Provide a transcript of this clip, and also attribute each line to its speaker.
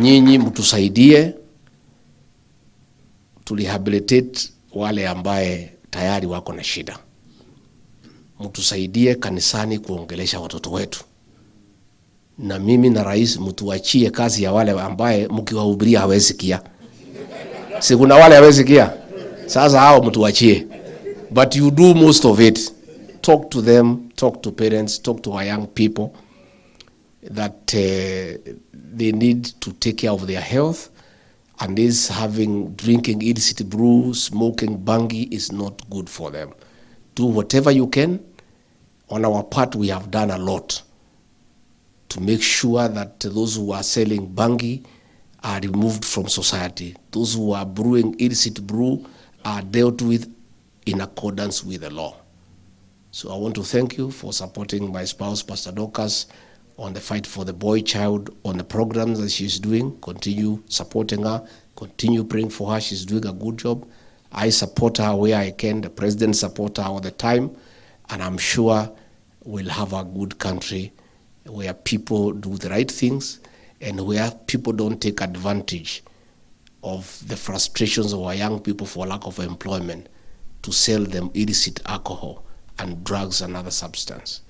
Speaker 1: nyinyi mtusaidie to rehabilitate wale ambaye tayari wako na shida. Mtusaidie kanisani kuongelesha watoto wetu. Na mimi na rais mtuachie kazi ya wale ambaye mkiwahubiria hawezi kia. Si kuna wale hawezi kia. Sasa hao mtuachie. But you do most of it. Talk to them, talk to parents, talk to our young people that they need to take care of their health, and this drinking illicit brew, smoking bangi is not good for them. Do whatever you can. On our part, we have done a lot to make sure that those who are selling bangi are removed from society. Those who are brewing illicit brew are dealt with in accordance with the law. So I want to thank you for supporting my spouse, Pastor Dorcas, on the fight for the boy child, on the programs that she's doing. Continue supporting her, continue praying for her. She's doing a good job. I support her where I can. The president supports her all the time. And I'm sure we'll have a good country where people do the right things and where people don't take advantage of the frustrations of our young people for lack of employment to sell them illicit alcohol and drugs and other substance.